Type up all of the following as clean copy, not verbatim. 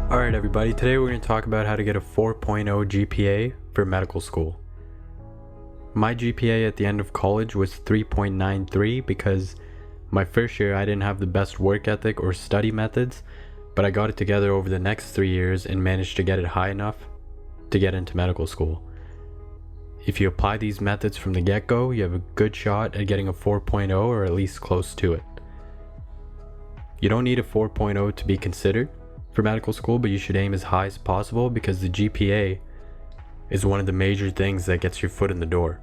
Alright everybody, today we're going to talk about how to get a 4.0 GPA for medical school. My GPA at the end of college was 3.93 because my first year I didn't have the best work ethic or study methods, but I got it together over the next 3 years and managed to get it high enough to get into medical school. If you apply these methods from the get-go, you have a good shot at getting a 4.0 or at least close to it. You don't need a 4.0 to be considered for medical school, but you should aim as high as possible because the GPA is one of the major things that gets your foot in the door.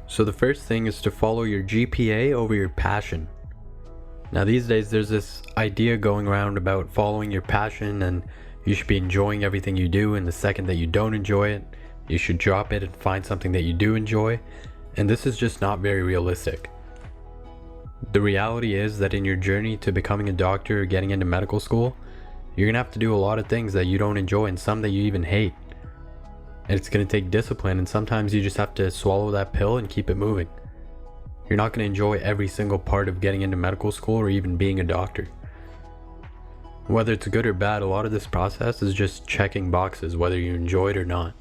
So the first thing is to follow your GPA over your passion. Now these days there's this idea going around about following your passion and you should be enjoying everything you do, and the second that you don't enjoy it, you should drop it and find something that you do enjoy, and this is just not very realistic. The reality is that in your journey to becoming a doctor or getting into medical school, you're going to have to do a lot of things that you don't enjoy and some that you even hate. And it's going to take discipline, and sometimes you just have to swallow that pill and keep it moving. You're not going to enjoy every single part of getting into medical school or even being a doctor. Whether it's good or bad, a lot of this process is just checking boxes, whether you enjoy it or not.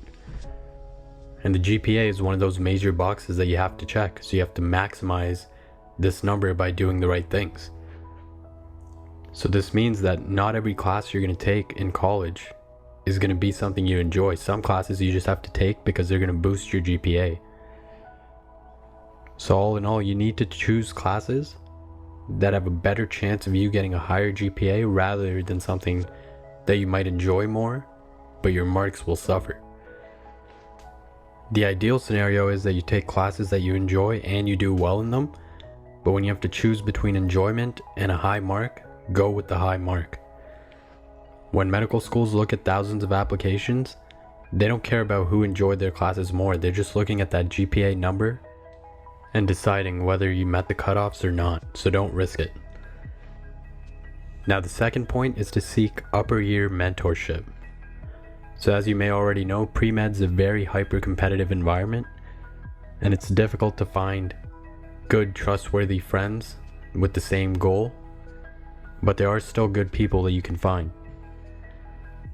And the GPA is one of those major boxes that you have to check, so you have to maximize this number by doing the right things. So this means that not every class you're going to take in college is going to be something you enjoy. Some classes you just have to take because they're going to boost your GPA. So all in all, you need to choose classes that have a better chance of you getting a higher GPA rather than something that you might enjoy more, but your marks will suffer. The ideal scenario is that you take classes that you enjoy and you do well in them, but when you have to choose between enjoyment and a high mark, go with the high mark. When medical schools look at thousands of applications, they don't care about who enjoyed their classes more. They're just looking at that GPA number and deciding whether you met the cutoffs or not, so don't risk it. Now the second point is to seek upper year mentorship. So as you may already know, pre-med's a very hyper-competitive environment, and it's difficult to find good, trustworthy friends with the same goal, but there are still good people that you can find.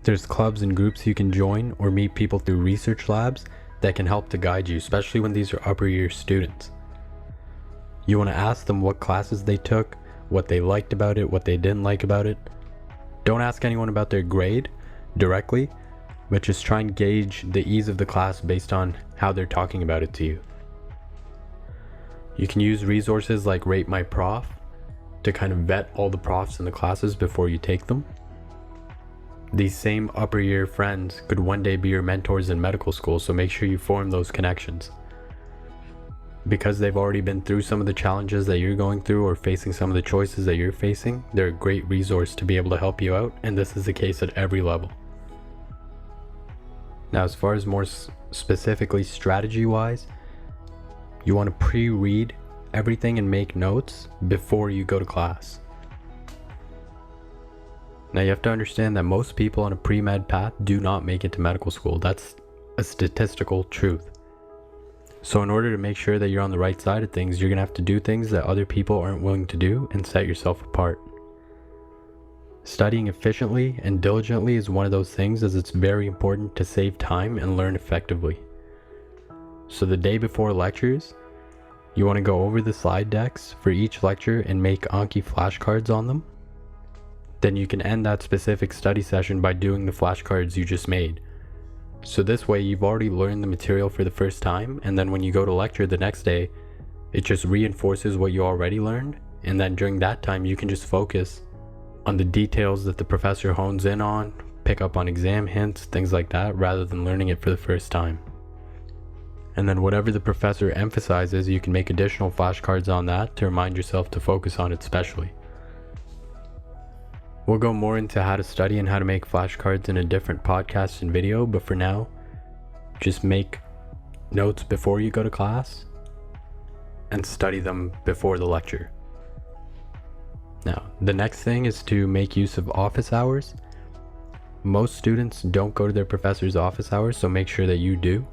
There's clubs and groups you can join or meet people through research labs that can help to guide you, especially when these are upper year students. You want to ask them what classes they took, what they liked about it, what they didn't like about it. Don't ask anyone about their grade directly, but just try and gauge the ease of the class based on how they're talking about it to you. You can use resources like Rate My Prof to kind of vet all the profs in the classes before you take them. These same upper year friends could one day be your mentors in medical school, so make sure you form those connections. Because they've already been through some of the challenges that you're going through or facing some of the choices that you're facing, they're a great resource to be able to help you out, and this is the case at every level. Now, as far as more specifically strategy-wise, you want to pre-read everything and make notes before you go to class. Now you have to understand that most people on a pre-med path do not make it to medical school. That's a statistical truth. So in order to make sure that you're on the right side of things, you're going to have to do things that other people aren't willing to do and set yourself apart. Studying efficiently and diligently is one of those things, as it's very important to save time and learn effectively. So the day before lectures, you want to go over the slide decks for each lecture and make Anki flashcards on them. Then you can end that specific study session by doing the flashcards you just made. So this way you've already learned the material for the first time, and then when you go to lecture the next day, it just reinforces what you already learned, and then during that time you can just focus on the details that the professor hones in on, pick up on exam hints, things like that, rather than learning it for the first time. And then whatever the professor emphasizes, you can make additional flashcards on that to remind yourself to focus on it specially. We'll go more into how to study and how to make flashcards in a different podcast and video, but for now, just make notes before you go to class and study them before the lecture. Now, the next thing is to make use of office hours. Most students don't go to their professor's office hours, so make sure that you do.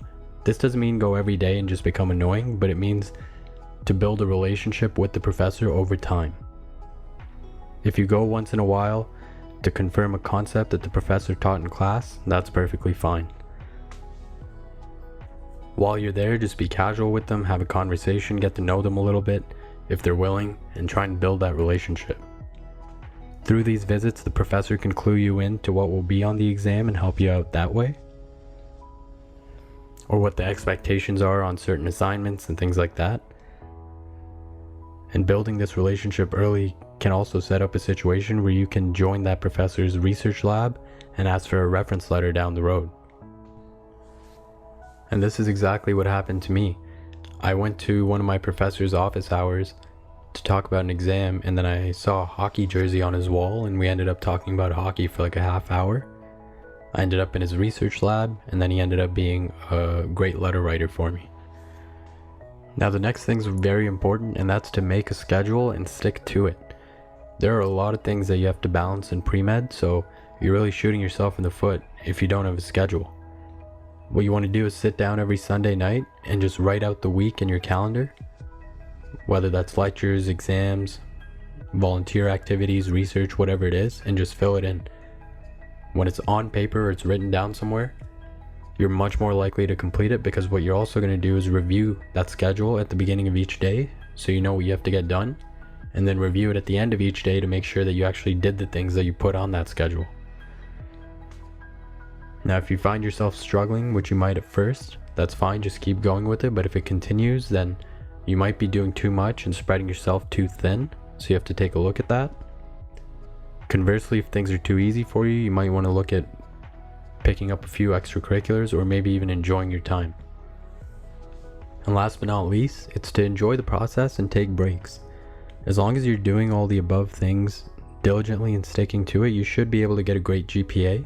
This doesn't mean go every day and just become annoying, but it means to build a relationship with the professor over time. If you go once in a while, to confirm a concept that the professor taught in class, that's perfectly fine. While you're there, just be casual with them, have a conversation, get to know them a little bit if they're willing, and try and build that relationship. Through these visits, the professor can clue you in to what will be on the exam and help you out that way, or what the expectations are on certain assignments and things like that. And building this relationship early can also set up a situation where you can join that professor's research lab and ask for a reference letter down the road. And this is exactly what happened to me. I went to one of my professor's office hours to talk about an exam, and then I saw a hockey jersey on his wall, and we ended up talking about hockey for like a half hour. I ended up in his research lab, and then he ended up being a great letter writer for me. Now the next thing's very important, and that's to make a schedule and stick to it. There are a lot of things that you have to balance in pre-med, so you're really shooting yourself in the foot if you don't have a schedule. What you want to do is sit down every Sunday night and just write out the week in your calendar, whether that's lectures, exams, volunteer activities, research, whatever it is, and just fill it in. When it's on paper or it's written down somewhere, you're much more likely to complete it, because what you're also going to do is review that schedule at the beginning of each day so you know what you have to get done, and then review it at the end of each day to make sure that you actually did the things that you put on that schedule. Now if you find yourself struggling, which you might at first, that's fine, just keep going with it, but if it continues, then you might be doing too much and spreading yourself too thin, so you have to take a look at that. Conversely, if things are too easy for you, you might want to look at picking up a few extracurriculars, or maybe even enjoying your time. And last but not least, it's to enjoy the process and take breaks. As long as you're doing all the above things diligently and sticking to it, you should be able to get a great GPA.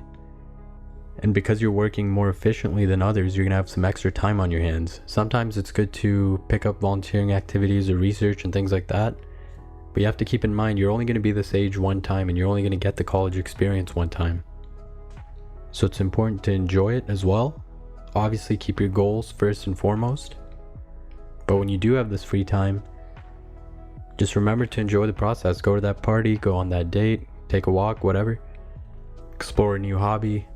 And because you're working more efficiently than others, you're going to have some extra time on your hands. Sometimes it's good to pick up volunteering activities or research and things like that. But you have to keep in mind, you're only going to be this age one time, and you're only going to get the college experience one time. So it's important to enjoy it as well. Obviously keep your goals first and foremost. But when you do have this free time, just remember to enjoy the process. Go to that party, go on that date, take a walk, whatever. Explore a new hobby.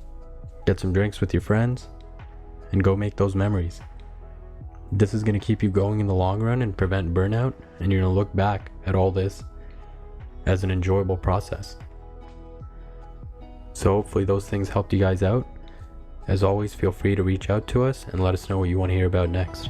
Get some drinks with your friends, and go make those memories. This is going to keep you going in the long run and prevent burnout, and you're going to look back at all this as an enjoyable process. So hopefully those things helped you guys out. As always, feel free to reach out to us and let us know what you want to hear about next.